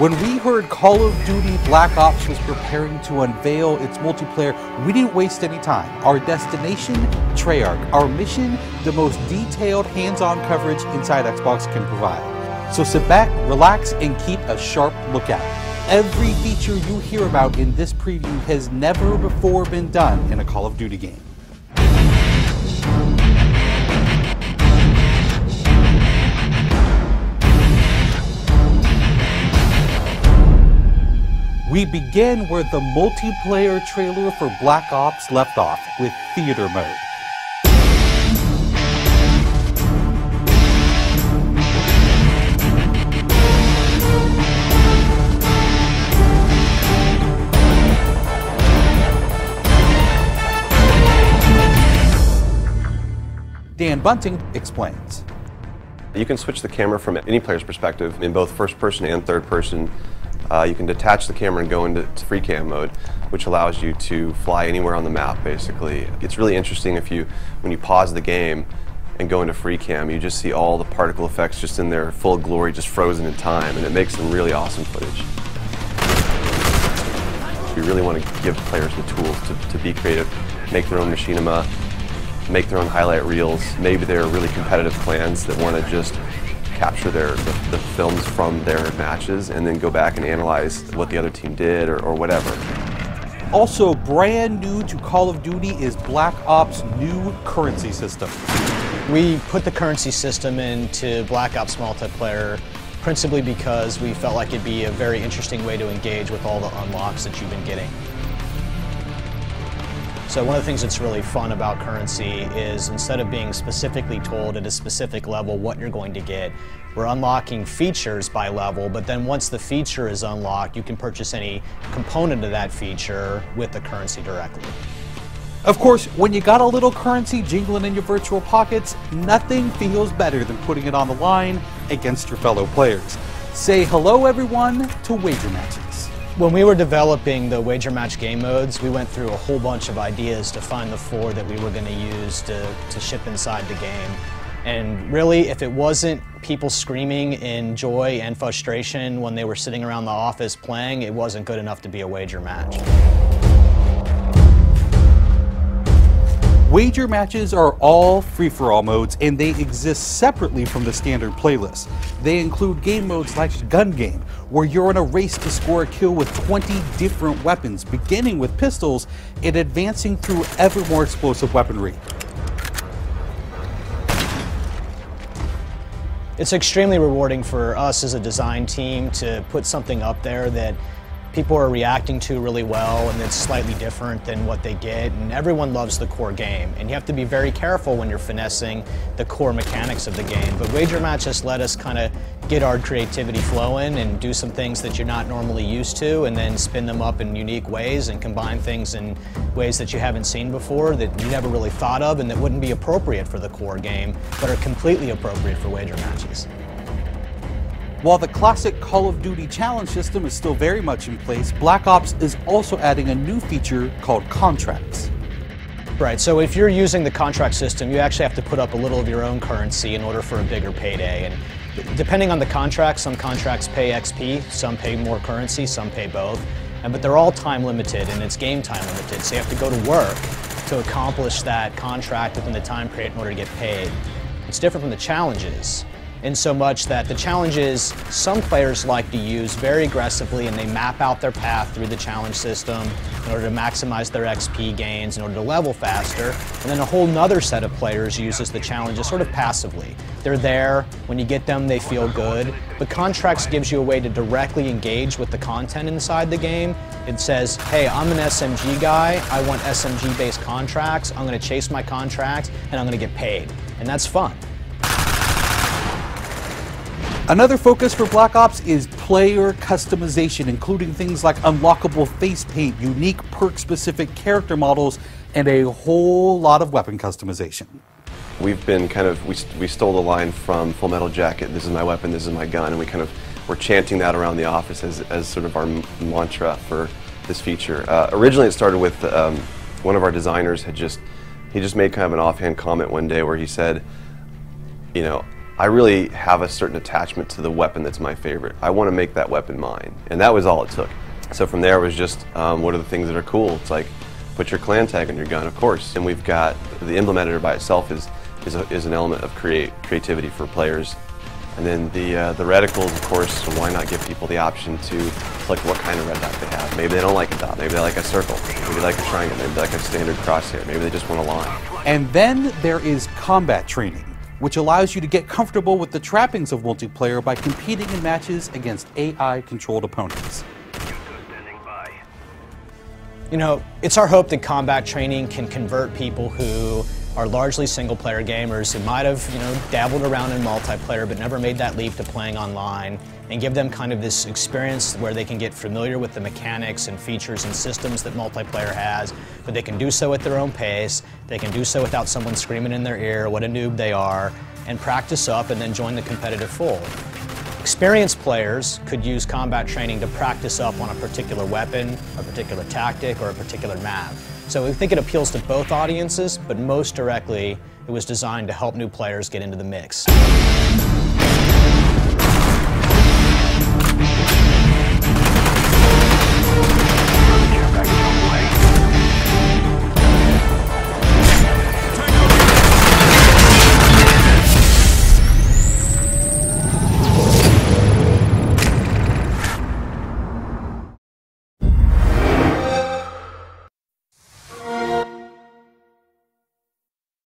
When we heard Call of Duty Black Ops was preparing to unveil its multiplayer, we didn't waste any time. Our destination, Treyarch. Our mission, the most detailed hands-on coverage inside Xbox can provide. So sit back, relax, and keep a sharp lookout. Every feature you hear about in this preview has never before been done in a Call of Duty game. We begin where the multiplayer trailer for Black Ops left off, with theater mode. Dan Bunting explains. You can switch the camera from any player's perspective in both first person and third person. You can detach the camera and go into free cam mode, which allows you to fly anywhere on the map, basically. It's really interesting when you pause the game and go into free cam, you just see all the particle effects just in their full glory, just frozen in time, and it makes some really awesome footage. We really want to give players the tools to be creative, make their own machinima, make their own highlight reels. Maybe they're really competitive clans that want to just capture the films from their matches and then go back and analyze what the other team did or whatever. Also brand new to Call of Duty is Black Ops' new currency system. We put the currency system into Black Ops multiplayer principally because we felt like it'd be a very interesting way to engage with all the unlocks that you've been getting. So one of the things that's really fun about currency is instead of being specifically told at a specific level what you're going to get, we're unlocking features by level, but then once the feature is unlocked, you can purchase any component of that feature with the currency directly. Of course, when you got a little currency jingling in your virtual pockets, nothing feels better than putting it on the line against your fellow players. Say hello, everyone, to wager matches. When we were developing the wager match game modes, we went through a whole bunch of ideas to find the 4 that we were going to use to ship inside the game. And really, if it wasn't people screaming in joy and frustration when they were sitting around the office playing, it wasn't good enough to be a wager match. Wager matches are all free-for-all modes, and they exist separately from the standard playlist. They include game modes like Gun Game, where you're in a race to score a kill with 20 different weapons, beginning with pistols and advancing through ever more explosive weaponry. It's extremely rewarding for us as a design team to put something up there that people are reacting to really well and it's slightly different than what they get, and everyone loves the core game. And you have to be very careful when you're finessing the core mechanics of the game. But wager matches let us kind of get our creativity flowing and do some things that you're not normally used to, and then spin them up in unique ways and combine things in ways that you haven't seen before, that you never really thought of, and that wouldn't be appropriate for the core game, but are completely appropriate for wager matches. While the classic Call of Duty challenge system is still very much in place, Black Ops is also adding a new feature called contracts. Right, so if you're using the contract system, you actually have to put up a little of your own currency in order for a bigger payday. And depending on the contract, some contracts pay XP, some pay more currency, some pay both. But they're all time limited, and it's game time limited, so you have to go to work to accomplish that contract within the time period in order to get paid. It's different from the challenges, in so much that the challenges some players like to use very aggressively, and they map out their path through the challenge system in order to maximize their XP gains in order to level faster. And then a whole nother set of players uses the challenges sort of passively. They're there, when you get them they feel good, but contracts gives you a way to directly engage with the content inside the game. It says, hey, I'm an SMG guy, I want SMG based contracts, I'm going to chase my contracts and I'm going to get paid. And that's fun. Another focus for Black Ops is player customization, including things like unlockable face paint, unique perk-specific character models, and a whole lot of weapon customization. We've been we stole the line from Full Metal Jacket, this is my weapon, this is my gun, and we're chanting that around the office as sort of our mantra for this feature. Originally it started with one of our designers he just made kind of an offhand comment one day where he said, you know, I really have a certain attachment to the weapon that's my favorite. I want to make that weapon mine, and that was all it took. So from there it was just, what are the things that are cool? It's like, put your clan tag on your gun, of course. And we've got, the Emblem editor by itself is an element of creativity for players. And then the reticles, of course, so why not give people the option to select what kind of red dot they have. Maybe they don't like a dot, maybe they like a circle, maybe they like a triangle, maybe they like a standard crosshair, maybe they just want a line. And then there is combat training, which allows you to get comfortable with the trappings of multiplayer by competing in matches against AI-controlled opponents. You know, it's our hope that combat training can convert people who are largely single-player gamers who might have, dabbled around in multiplayer but never made that leap to playing online, and give them kind of this experience where they can get familiar with the mechanics and features and systems that multiplayer has, but they can do so at their own pace, they can do so without someone screaming in their ear what a noob they are, and practice up and then join the competitive fold. Experienced players could use combat training to practice up on a particular weapon, a particular tactic, or a particular map. So we think it appeals to both audiences, but most directly, it was designed to help new players get into the mix.